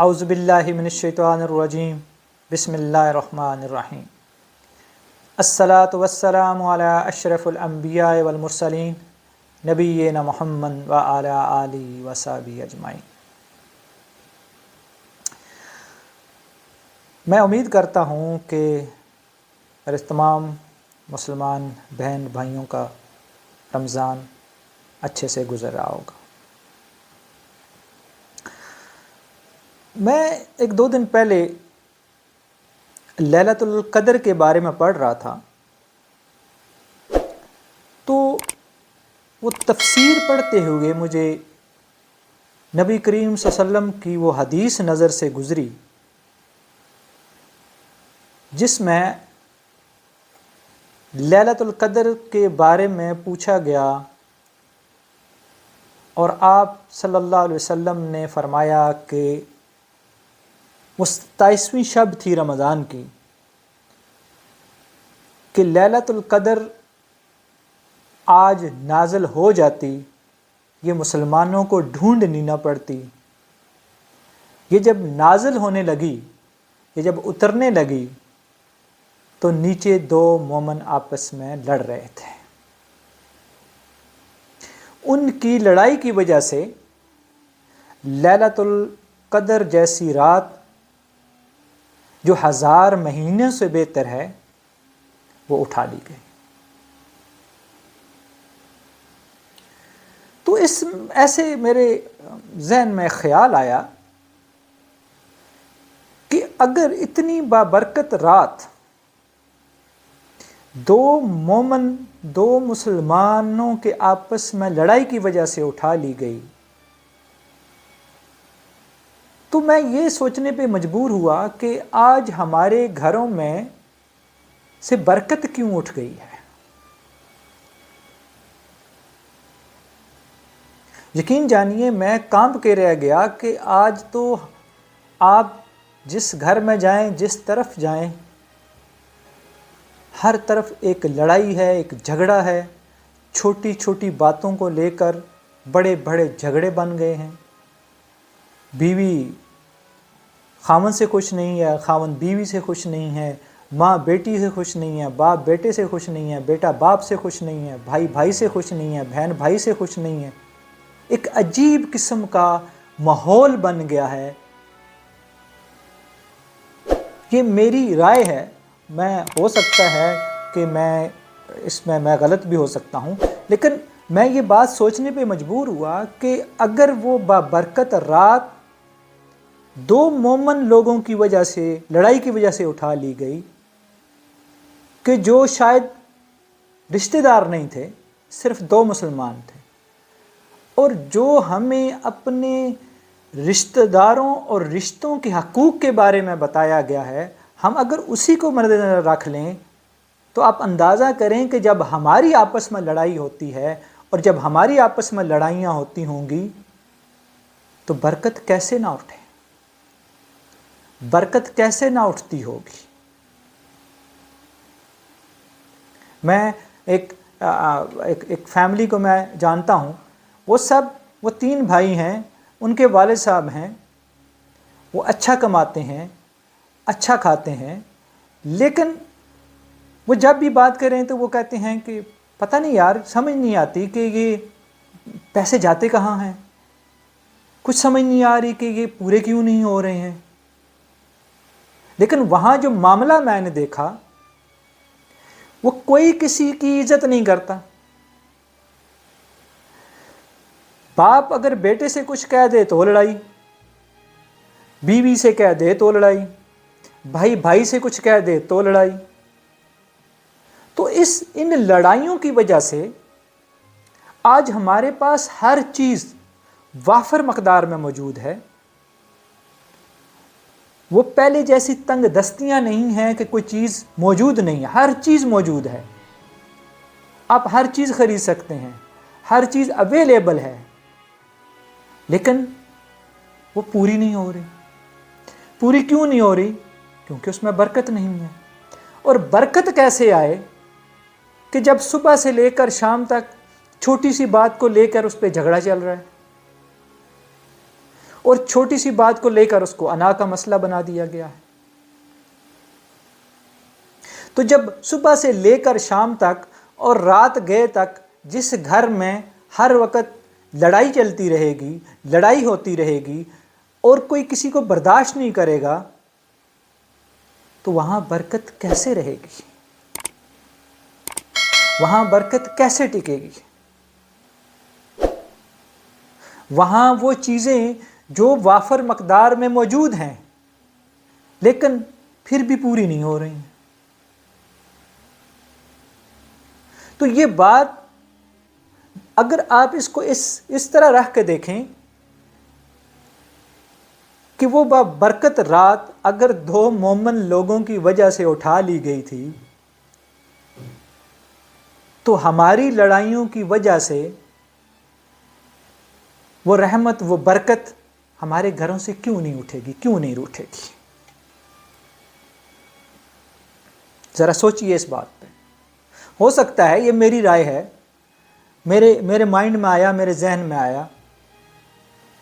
اعوذ باللہ من الشیطان الرجیم بسم اللہ الرحمن الرحیم الصلاۃ والسلام علی اشرف الانبیاء والمرسلین نبینا محمد وعلی آلہ وصحبہ اجمعین۔ میں امید کرتا ہوں کہ میرے تمام مسلمان بہن بھائیوں کا رمضان اچھے سے گزر رہا ہوگا۔ میں ایک دو دن پہلے لیلۃ القدر کے بارے میں پڑھ رہا تھا، تو وہ تفسیر پڑھتے ہوئے مجھے نبی کریم صلی اللہ علیہ وسلم کی وہ حدیث نظر سے گزری جس میں لیلۃ القدر کے بارے میں پوچھا گیا اور آپ صلی اللہ علیہ وسلم نے فرمایا کہ وہ 27ویں شب تھی رمضان کی کہ لیلۃ القدر آج نازل ہو جاتی، یہ مسلمانوں کو ڈھونڈنی نہ پڑتی۔ یہ جب نازل ہونے لگی، یہ جب اترنے لگی تو نیچے دو مومن آپس میں لڑ رہے تھے۔ ان کی لڑائی کی وجہ سے لیلۃ القدر جیسی رات جو 1000 مہینوں سے بہتر ہے وہ اٹھا لی گئی۔ تو ایسے میرے ذہن میں خیال آیا کہ اگر اتنی بابرکت رات دو مسلمانوں کے آپس میں لڑائی کی وجہ سے اٹھا لی گئی، تو میں یہ سوچنے پہ مجبور ہوا کہ آج ہمارے گھروں میں سے برکت کیوں اٹھ گئی ہے۔ یقین جانیے میں کانپ کے رہ گیا کہ آج تو آپ جس گھر میں جائیں، جس طرف جائیں، ہر طرف ایک لڑائی ہے، ایک جھگڑا ہے، چھوٹی چھوٹی باتوں کو لے کر بڑے بڑے جھگڑے بن گئے ہیں۔ بیوی خاوند سے خوش نہیں ہے، خاوند بیوی سے خوش نہیں ہے، ماں بیٹی سے خوش نہیں ہے، باپ بیٹے سے خوش نہیں ہے، بیٹا باپ سے خوش نہیں ہے، بھائی بھائی سے خوش نہیں ہے، بہن بھائی سے خوش نہیں ہے۔ ایک عجیب قسم کا ماحول بن گیا ہے۔ یہ میری رائے ہے، ہو سکتا ہے کہ اس میں غلط بھی ہو سکتا ہوں، لیکن میں یہ بات سوچنے پہ مجبور ہوا کہ اگر وہ بابرکت رات دو مومن لوگوں کی وجہ سے، لڑائی کی وجہ سے اٹھا لی گئی کہ جو شاید رشتہ دار نہیں تھے، صرف دو مسلمان تھے، اور جو ہمیں اپنے رشتہ داروں اور رشتوں کے حقوق کے بارے میں بتایا گیا ہے، ہم اگر اسی کو مد نظر رکھ لیں تو آپ اندازہ کریں کہ جب ہماری آپس میں لڑائی ہوتی ہے اور جب ہماری آپس میں لڑائیاں ہوتی ہوں گی تو برکت کیسے نہ اٹھے، برکت کیسے نہ اٹھتی ہوگی۔ میں ایک فیملی کو میں جانتا ہوں، وہ 3 بھائی ہیں، ان کے والد صاحب ہیں، وہ اچھا کماتے ہیں، اچھا کھاتے ہیں، لیکن وہ جب بھی بات کریں تو وہ کہتے ہیں کہ پتہ نہیں یار، سمجھ نہیں آتی کہ یہ پیسے جاتے کہاں ہیں، کچھ سمجھ نہیں آ رہی کہ یہ پورے کیوں نہیں ہو رہے ہیں۔ لیکن وہاں جو معاملہ میں نے دیکھا، وہ کوئی کسی کی عزت نہیں کرتا۔ باپ اگر بیٹے سے کچھ کہہ دے تو لڑائی، بیوی سے کہہ دے تو لڑائی، بھائی بھائی سے کچھ کہہ دے تو لڑائی۔ تو ان لڑائیوں کی وجہ سے آج ہمارے پاس ہر چیز وافر مقدار میں موجود ہے۔ وہ پہلے جیسی تنگ دستیاں نہیں ہیں کہ کوئی چیز موجود نہیں ہے، ہر چیز موجود ہے، آپ ہر چیز خرید سکتے ہیں، ہر چیز اویلیبل ہے، لیکن وہ پوری نہیں ہو رہی۔ پوری کیوں نہیں ہو رہی؟ کیونکہ اس میں برکت نہیں ہے۔ اور برکت کیسے آئے کہ جب صبح سے لے کر شام تک چھوٹی سی بات کو لے کر اس پہ جھگڑا چل رہا ہے، اور چھوٹی سی بات کو لے کر اس کو انا کا مسئلہ بنا دیا گیا ہے۔ تو جب صبح سے لے کر شام تک اور رات گئے تک جس گھر میں ہر وقت لڑائی چلتی رہے گی، لڑائی ہوتی رہے گی اور کوئی کسی کو برداشت نہیں کرے گا، تو وہاں برکت کیسے رہے گی؟ وہاں برکت کیسے ٹکے گی؟ وہاں وہ چیزیں جو وافر مقدار میں موجود ہیں لیکن پھر بھی پوری نہیں ہو رہی ہیں۔ تو یہ بات اگر آپ اس کو اس طرح رکھ کے دیکھیں کہ وہ برکت رات اگر 2 مومن لوگوں کی وجہ سے اٹھا لی گئی تھی، تو ہماری لڑائیوں کی وجہ سے وہ رحمت، وہ برکت ہمارے گھروں سے کیوں نہیں اٹھے گی، کیوں نہیں روٹھے گی؟ ذرا سوچئے اس بات پہ۔ ہو سکتا ہے یہ میری رائے ہے، میرے مائنڈ میں آیا، میرے ذہن میں آیا،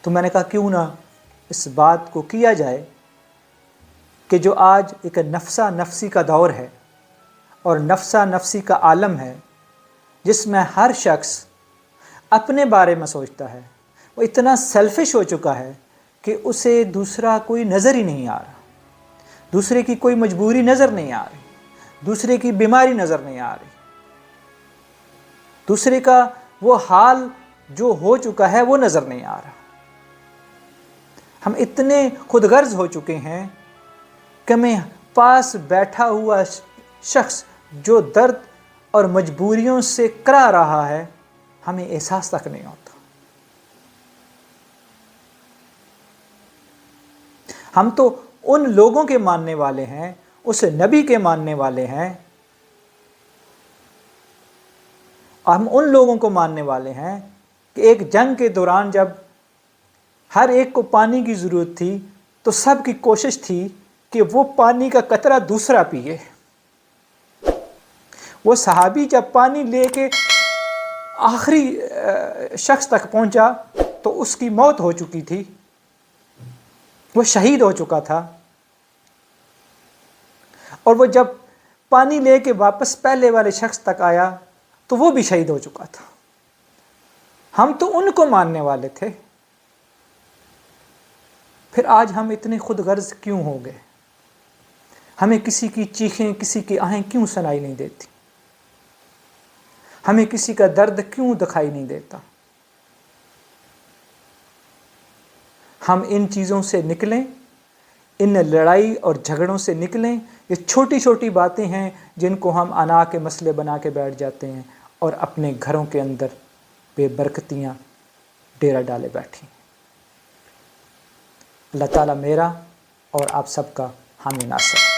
تو میں نے کہا کیوں نہ اس بات کو کیا جائے کہ جو آج ایک نفسا نفسی کا دور ہے اور نفسا نفسی کا عالم ہے، جس میں ہر شخص اپنے بارے میں سوچتا ہے، وہ اتنا سیلفش ہو چکا ہے کہ اسے دوسرا کوئی نظر ہی نہیں آ رہا، دوسرے کی کوئی مجبوری نظر نہیں آ رہی، دوسرے کی بیماری نظر نہیں آ رہی، دوسرے کا وہ حال جو ہو چکا ہے وہ نظر نہیں آ رہا۔ ہم اتنے خود غرض ہو چکے ہیں کہ ہمیں پاس بیٹھا ہوا شخص جو درد اور مجبوریوں سے کرا رہا ہے، ہمیں احساس تک نہیں ہوتا۔ ہم تو ان لوگوں کے ماننے والے ہیں، اس نبی کے ماننے والے ہیں، ہم ان لوگوں کو ماننے والے ہیں کہ ایک جنگ کے دوران جب ہر ایک کو پانی کی ضرورت تھی تو سب کی کوشش تھی کہ وہ پانی کا قطرہ دوسرا پیے۔ وہ صحابی جب پانی لے کے آخری شخص تک پہنچا تو اس کی موت ہو چکی تھی، وہ شہید ہو چکا تھا، اور وہ جب پانی لے کے واپس پہلے والے شخص تک آیا تو وہ بھی شہید ہو چکا تھا۔ ہم تو ان کو ماننے والے تھے، پھر آج ہم اتنے خود غرض کیوں ہو گئے؟ ہمیں کسی کی چیخیں، کسی کی آہیں کیوں سنائی نہیں دیتی؟ ہمیں کسی کا درد کیوں دکھائی نہیں دیتا؟ ہم ان چیزوں سے نکلیں، ان لڑائی اور جھگڑوں سے نکلیں۔ یہ چھوٹی چھوٹی باتیں ہیں جن کو ہم انا کے مسئلے بنا کے بیٹھ جاتے ہیں اور اپنے گھروں کے اندر بے برکتیاں ڈیرا ڈالے بیٹھی ہیں۔ اللہ تعالیٰ میرا اور آپ سب کا حامی ناصر۔